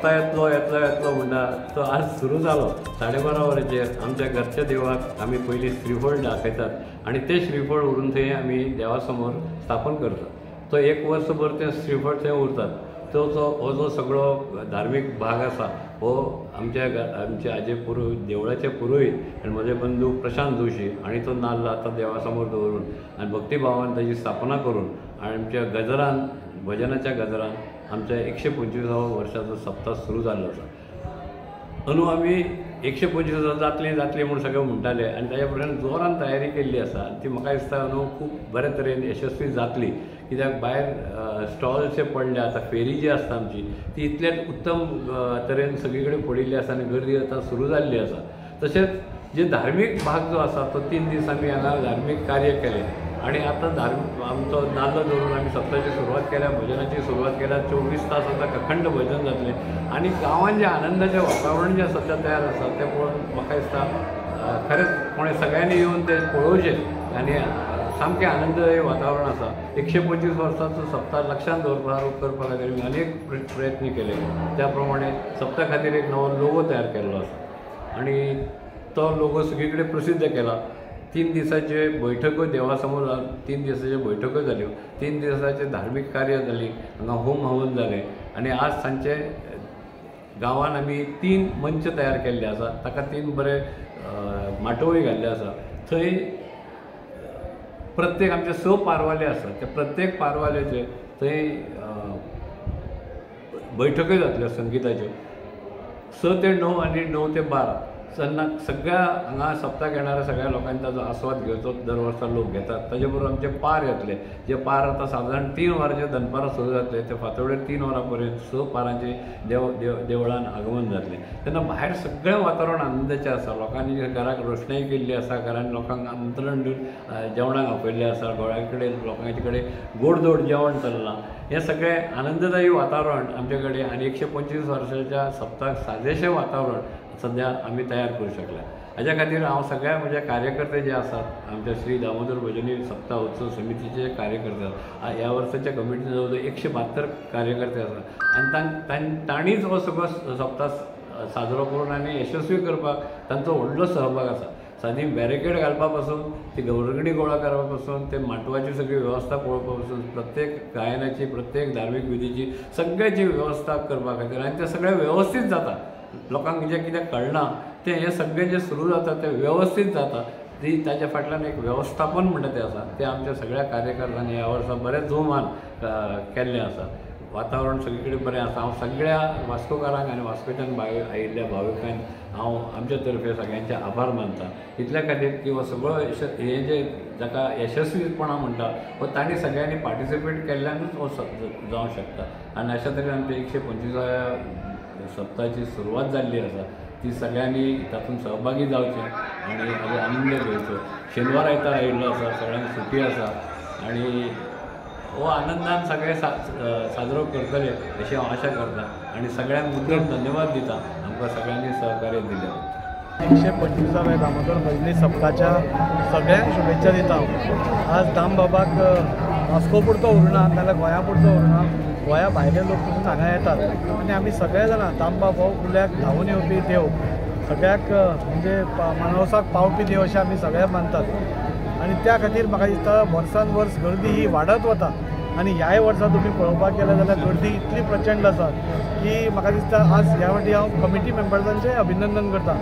सप्ताह येतलो म्हणटा तो आज सुरू जालो 12:30 वरांचेर आमच्या घरच्या देवाक आमी पयलीं श्रीफळ दाखयतात आनी ते श्रीफळ व्हरून थंय आमी देवा समोर स्थापन करतात। तो 1 वर्सभर ते श्रीफळ थंय उरतात। तो हो जो सगळो धार्मीक भाग आसा हो आमचे हाजे देवळाचे पुरोहीत आनी म्हजे बंधू प्रशांत जोशी आनी तो नाल्ल आतां देवा समोर दवरून आनी भक्तिभावान ताची स्थापना करून आनी आमच्या गजरान भजनाच्या गजरान आमच्या 125व्या वर्साचो सप्ताह सुरू जाल्लो आसा। अंदू आमी 125 जातली म्हूण सगळे म्हणटाले आनी ताच्या फुड्यान जोरान तयारी केल्ली आसा आनी ती म्हाका दिसता अंदू खूब बरे तरेन यशस्वी जातली, कित्याक भायर स्टॉल्स पडले आतां फेरी जी आसता आमची ती इतलेच उत्तम तरेन सगळी कडेन पडिल्ली आसा आनी गर्दी आतां सुरू जाल्ली आसा। तशेंच जे धार्मीक भाग जो आसा तो 3 दीस आमी हांगा धार्मीक कार्य केलें आनी आतां आमचो नाल्ल दवरून आमी सप्ताची सुरवात केल्या, भजनाची सुरवात केल्या। 24 तास आतां अखंड भजन जातलें आनी गांवांत जे आनंदाचें वातावरण जें सद्या तयार आसा तें पळोवन म्हाका दिसता खरेंच कोणें सगळ्यांनी येवन तें पळोवचें आनी सामकें आनंददायी वातावरण आसा। 125 वर्साचो सप्ताह लक्षांत करपा खातीर आमी अनेक प्रयत्न केले, त्या प्रमाणे सप्ता खातीर एक नवो लोगो तयार केल्लो आसा आनी तो लोगो सगळी कडेन प्रसिद्ध केला। 3 दिसाचे बैठको देवा समोर 3 दिसाच्यो बैठको जाल्यो, 3 दिसाचे धार्मीक कार्य जाली, हांगा होम हवन जालें आनी आज सांजचे गांवांत आमी 3 मंच तयार केल्ले आसा, ताका 3 बरे माटोळी घाल्ले आसा। थंय प्रत्येक आमचे 6 पारवाले आसा, त्या प्रत्येक पारवाल्याचे थंय बैठको जातल्यो संगीताच्यो 6 ते 9 आनी 9 ते 12 तेन्ना सगळ्या हांगा सप्ताक येणाऱ्या सगळ्या लोकांनी ताजो आस्वाद घेवचो दर वर्सा लोक घेतात। ताजे बरोबर आमचे पार येतले, जे पार आतां सादारण 3 वरांचे दनपारां सुरू जातले ते फातोडेर 3 वरां पर्यंत 6 पारांचे देवळान आगमन जातलें। तेन्ना भायर सगळें वातावरण आनंदाचें आसा। लोकांनी घराक रोशनाई केल्ली आसा, घरान लोकांक आमंत्रण दिवन जेवणाक आपयल्लें आसा, गोळ्या कडेन लोकांचे कडेन गोडधोड जेवण चल्लां। हें सगळें आनंददायी वातावरण आमचे कडेन आनी 125 वर्साच्या सप्ताक सादेशें वातावरण सद्या आमी तयार करूं शकल्या। हाज्या खातीर हांव सगळ्या म्हज्या कार्यकर्ते जे आसात, आमच्या श्री दामोदर भजनी सप्ताह उत्सव समितीचे कार्यकर्ते आसात, ह्या वर्साच्या कमिटीन जवळ जवळ 172 कार्यकर्ते आसात आनी तांणीच हो सगळो सप्ताह साजरो करून आनी यशस्वी करपाक तांचो व्हडलो सहभाग आसा। सादी बॅरिकेड घालपा पासून ती गवरगडी गोळा करपा पासून ते माटवाची सगळी वेवस्था पळोवपा पासून प्रत्येक गायनाची प्रत्येक धार्मीक विधीची सगळ्याची वेवस्था करपा खातीर आनी तें सगळें वेवस्थीत जाता। लोकांक जें कितें कळना तें हें सगळें जें सुरू जाता तें वेवस्थीत जाता, ती ताच्या फाटल्यान एक वेवस्थापन म्हणटा तें आसा तें आमच्या सगळ्या कार्यकर्त्यांनी ह्या वर्सा बरें जोमान केल्लें आसा। वातावरण सगळे कडेन बरें आसा। हांव सगळ्या वास्कोकारांक आनी वास्कोच्यान आयिल्ल्या भाविकांक हांव आमच्या तर्फे सगळ्यांचे आभार मानता, इतल्या खातीर की हो सगळो हें जे जाका यशस्वीपणा म्हणटा हो तांणी सगळ्यांनी पार्टिसिपेट केल्ल्यानूच हो जावंक शकता आनी अशा तरेन आमच्या 125व्या सप्ताची सुरवात जाल्ली आसा ती सगळ्यांनी तातूंत सहभागी जावचें आनी हाजो आनंद घेवचो। शेनवार आयतार आयिल्लो आसा, सगळ्यांक सुटी आसा आनी हो आनंदान सगळे साजरो करतले अशी हांव आशा करता आनी सगळ्यांक मुद्दम धन्यवाद दिता आमकां सगळ्यांनी सहकार्य दिलें। 125व्या दामोदर भजनी सप्ताच्या सगळ्यांक शुभेच्छा दिता। आज दामबाबाक वास्को पुरतो उरना नाजाल्यार गोंया पुरतो उरना, गोंया भायले लोक पसून हांगा येतात आनी आमी सगळे जाणां दामबाब हो कुल्याक धांवून येवपी देव, सगळ्याक म्हणजे माणसाक पावपी देव अशें आमी सगळे मानतात आनी त्या खातीर म्हाका दिसता वर्सान वर्स गर्दी ही वाडत वता आनी ह्याय वर्सा तुमी पळोवपाक गेले जाल्यार गर्दी इतली प्रचंड आसा की म्हाका दिसता आज ह्या फावटी हांव कमिटी मेंबर्सांचें अभिनंदन करता।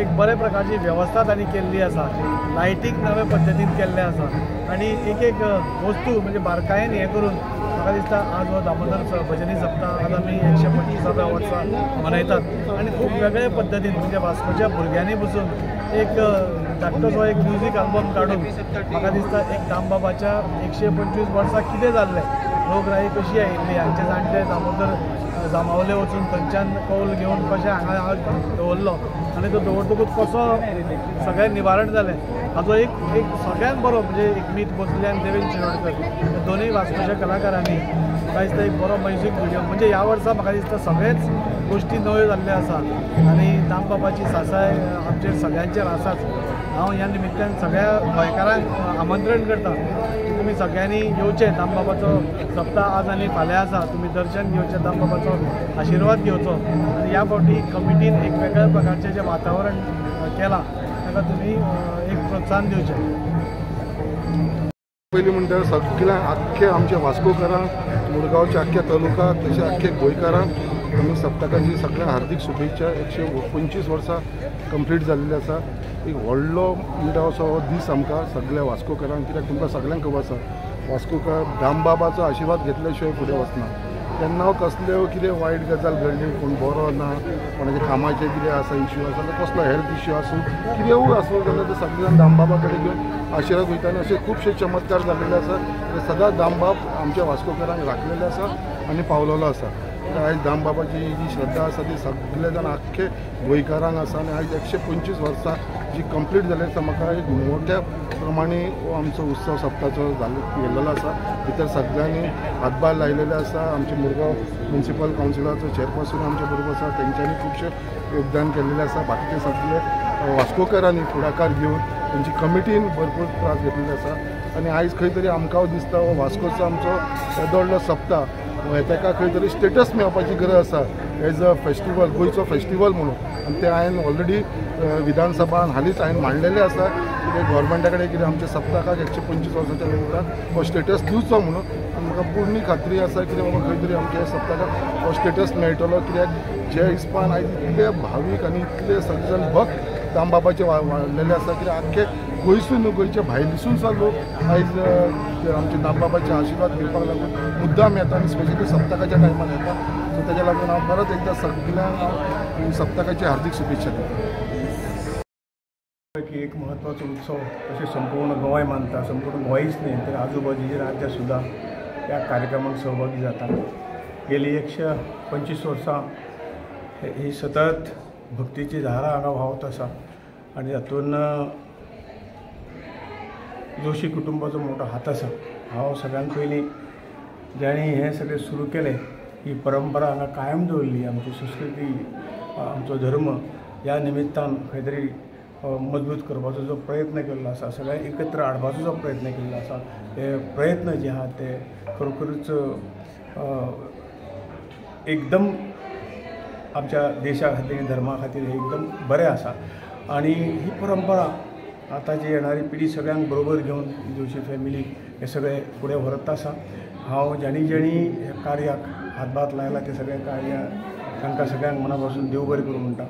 एक बरे प्रकारची वेवस्था तांणी केल्ली आसा, लायटीक नवे पद्दतीन केल्लें आसा आनी एक वस्तू म्हणजे बारकायेन हें करून म्हाका दिसता आज हो दामोदर भजनी सप्ताह आज आमी 125व्या वर्सा मनयतात आनी खूब वेगळे पद्दतीन म्हणजे वास्कोच्या भुरग्यांनी बसून एक धाकटोसो एक म्युजीक आल्बम काडून म्हाका दिसता एक दामबाबाच्या 125 वर्सां कितें जाल्लें, लोकराई कशी आयिल्ली, हांगचे जाणटे दामोदर जामावले वचून थंयच्यान कौल घेवन कशें हांगा दवरलो आनी तो दवरतकूच कसो सगळें निवारण जालें हाजो एक सगळ्यान बरो म्हणजे एक मीत भोसले आनी देवेंद्र शिरोडकर दोनूय वास्कोच्या कलाकारांनी म्हाका दिसता एक बरो म्युझिक व्हिडिओ म्हणजे ह्या वर्सा म्हाका दिसता सगळेच गोष्टी नव्यो जाल्ल्यो आसा आनी दामबाबाची सासाय आमचेर सगळ्यांचेर आसाच। हांव ह्या निमित्यान सगळ्या गोंयकारांक आमंत्रण करता की तुमी सगळ्यांनी येवचे। दामबाबाचो सप्ताह आज आनी फाल्यां आसा, तुमी दर्शन घेवचें, दामबाबाचो आशिर्वाद घेवचो आनी ह्या फावटी कमिटीन एक वेगळ्या प्रकारचें जें वातावरण केलां ताका तुमी एक प्रोत्साहन दिवचें। पयलीं म्हणटा सगळ्या आख्खे आमच्या वास्कोकारांक, मुरगांवच्या आख्ख्या तालुकाक तशें आख्खे गोंयकारांक आमी सप्तकाची सगळ्या हार्दिक शुभेच्छा। 125 वर्सां कंप्लीट जाल्ली आसा। एक व्हडलो म्हणटा असो हो दीस आमकां सगळ्या वास्कोकारांक, कित्याक तुमकां सगळ्यांक खबर आसा वास्कोकार दामबाबाचो आशिर्वाद घेतल्या शिवाय फुडें वचना। केन्ना कसल्यो कितें वायट गजाल घडली, कोण बरो ना, कोणाच्या कामाचें कितें आसा इश्यू आसा, कसलो हेल्थ इश्यू आसूं, कितेंय आसूं जाल्यार ते सगळे जाण दामबाबा कडेन घेवन आशिर्वाद वयता आनी अशे खुबशे चमत्कार जाल्लेले आसा। ते सदांच दामबाब आमच्या वास्कोकारांक राखलेले आसा आनी पावलेलो आसा। आयज दामबाबाची जी श्रद्धा आसा ती सगळे जाण आख्खे गोंयकारांक आसा आनी आयज 125 वर्सां जी कंप्लीट जाली आसा। म्हाका एक मोठ्या प्रमाणे हो आमचो उत्सव सप्ताहाचो गेल्लो आसा। भितर सगळ्यांनी हातभार लायलेले आसा। आमचे मुरगांव म्युनिसिपल कावन्सिलाचो चेअरपर्सन आमच्या बरोबर आसा, तेंच्यांनी खुबशे योगदान केल्लेलें आसा। बाकीचे सगळे वास्कोकारांनी फुडाकार घेवन तेंची कमिटीन भरपूर त्रास घेतलेले आसा आनी आयज खंय तरी आमकां दिसता हो वास्कोचो आमचो येदो व्हडलो सप्ताह ताका खंय तरी स्टेटस मेळपाची गरज आसा एज अ फेस्टिवल, गोंयचो फेस्टिवल म्हणून। आनी ते हांवें ऑलरेडी विधानसभान हालींच हांवें मांडलेलें आसा की गव्हर्मेंटा कडेन कितें आमच्या सप्तकाक 125 वर्सांच्या निमतान हो स्टेटस दिवचो म्हणून। आनी म्हाका पूर्ण खात्री आसा की बाबा खंय तरी आमच्या सप्तकाक हो स्टेटस मेळटलो, कित्याक जे हिसपान आयज इतले भावीक आनी इतले सगळे जाण भक्त दामबाबाचे वाडलेले आसा, कित्याक आख्खे गोंयसून न्हू गोंयच्या भायलीसून सुद्दां लोक आयज आमचे दामबाबाचे आशिर्वाद घेवपाक लागून मुद्दाम येता आनी स्पेशली सप्तकाच्या टायमार येता। सो ताच्या लागून हांव परत एकदां सगळ्यांक सप्तकाची हार्दिक शुभेच्छा दिता। की एक महत्वाचो उत्सव तशें संपूर्ण गोंय मानता, संपूर्ण गोंयच न्ही तर आजूबाजूची राज्यां सुद्दां ह्या कार्यक्रमाक सहभागी जाता। गेली 125 वर्सां ही सतत भक्तीची धारा हांगा व्हांवत आसा आनी हातून जोशी कुटुंबाचो मोठो हात आसा। हांव सगळ्यांत पयलीं ज्यांनी हें सगळें सुरू केलें, ही परंपरा हांगा कायम दवरली, आमची संस्कृती, आमचो धर्म ह्या निमित्तान खंय तरी मजबूत करपाचो जो प्रयत्न केल्लो आसा, सगळ्यांक एकत्र हाडपाचो जो प्रयत्न केल्लो आसा, हे प्रयत्न जे आहात ते खरोखरच एकदम आमच्या देशा खातीर, धर्मा खातीर एकदम बरें आसा। आनी ही परंपरा आतांची येणारी पिढी सगळ्यांक बरोबर घेवन जोशी फॅमिली हे सगळे फुडें व्हरत आसा। हांव ज्यांनी ह्या कार्याक हातभार लायला ते सगळे तांकां सगळ्यांक मना पासून देव बरें करूं म्हणटा।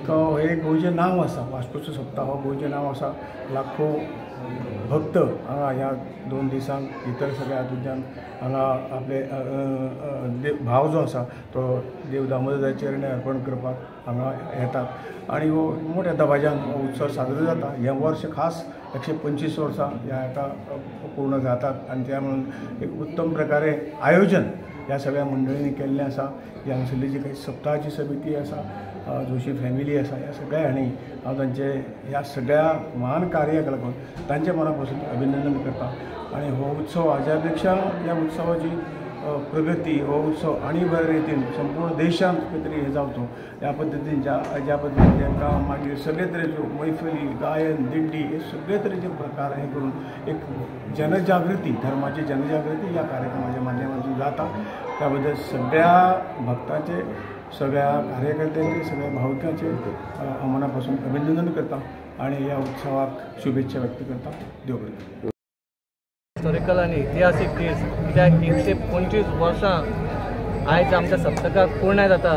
तो हे गोंयचें नांव आसा, वास्कोचो सप्ताह हो गोंयचें नांव आसा। लाखो भक्त हांगा ह्या 2 दिसांक इतर सगळ्या हातूंतल्यान हांगा आपले भाव जो आसा तो देव दामोदराचे चरणी अर्पण करपाक हांगा येतात आनी हो मोठ्या दबाज्यान हो उत्सव साजरो जाता। हें वर्ष खास 125 वर्सां ह्या हाका पूर्ण जातात आनी त्या म्हणून एक उत्तम प्रकारे आयोजन ह्या सगळ्या मंडळींनी केल्लें आसा। ही हांगसरली जी काही सप्ताहाची समिती आसा, जोशी फॅमिली आसा, ह्या सगळ्यांनी हांव तांचे ह्या सगळ्या महान कार्याक लागून तांचे मना पासून अभिनंदन करता। आनी हो उत्सव हाज्या पेक्षा ह्या उत्सवाची प्रगती, हो उत्सव आनी बरे रितीन संपूर्ण देशांत खंय तरी हे जावचो ह्या पद्दतीन ज्या पद्दतीन तांकां मागीर सगळे तरेच्यो मैफली, गायन, दिंडी हे सगळे तरेचे प्रकार हे करून एक जनजागृती, धर्माची जनजागृती ह्या कार्यक्रमाच्या माध्यमातून जाता। त्या बद्दल सगळ्या भक्तांचे, सगळ्या कार्यकर्त्यांचे, सगळ्या भाविकांचे हांव मना पासून अभिनंदन करता आनी ह्या उत्सवाक शुभेच्छा व्यक्त करता। देव बरें। हिस्टॉरिकल आनी इतिहासीक दीस, कित्याक 125 वर्सां आयज आमच्या सप्तकाक पूर्ण जाता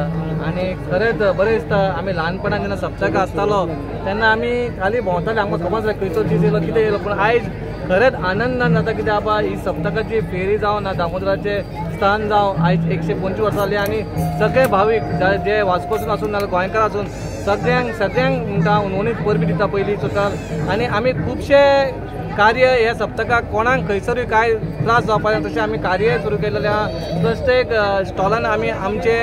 आनी खरेंच बरें दिसता। आमी ल्हानपणांत जेन्ना सप्तक आसतालो तेन्ना आमी खाली भोंवताले, आमकां खबर नासलें खंयचो दीस येयलो, कितें येयलो, पूण आयज खरेंच आनंदान जाता। कित्याक बाबा ही सप्तकाची फेरी जावन दामोदराचें स्थान जावन आयज 125 वर्सां जाली आनी सगळे भावीक जे वास्कोसून आसून नाजाल्यार गोंयकार आसून सगळ्यांक म्हणटा उनवणीत परबी दिता पयलीं चुकाल। आनी आमी खुबशे कार्य ह्या सप्तकाक कोणाक खंयसरूय काय त्रास जावपाक ना तशें आमी कार्य सुरू केलेलें आहा। प्रत्येक स्टॉलान आमी आमचे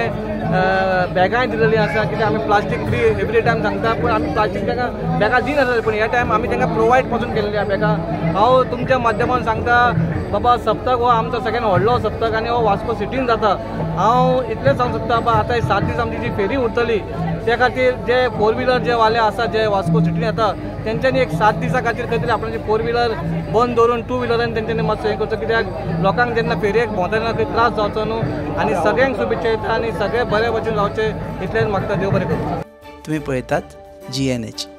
बॅगांय दिलेलीं आसा, कित्याक आमी प्लास्टीक फ्री एवरी टायम सांगता, पूण आमी प्लास्टीक बॅगां दिनासले, पूण ह्या टायम आमी तांकां प्रोवायड पासून केलेली आहा बॅगां। हांव तुमच्या माध्यमांतून सांगता बाबा सप्तक हो आमचो सगळ्यात व्हडलो सप्तक आनी हो वास्को सिटीन जाता। हांव इतलें सांगूंक सोदता बाबा आतां 7 दीस आमची जी फेरी उरतली त्या खातीर जे 4 व्हिलर जे वाले आसा जे वास्को सिटीन येता तेंच्यांनी एक 7 दिसां खातीर खंय तरी आपणाची 4 व्हिलर बंद दवरून 2 व्हिलरान तेंच्यांनी मातसो हें करचो, कित्याक लोकांक जेन्ना फेरयेक भोंवता तेन्ना खंय त्रास जावचो न्हू आनी सगळ्यांक शुभेच्छा दिता आनी सगळे बरे भशेन जावचे इतलेंच मागता। देव बरें करूं। तुम्ही पळयतात GNH।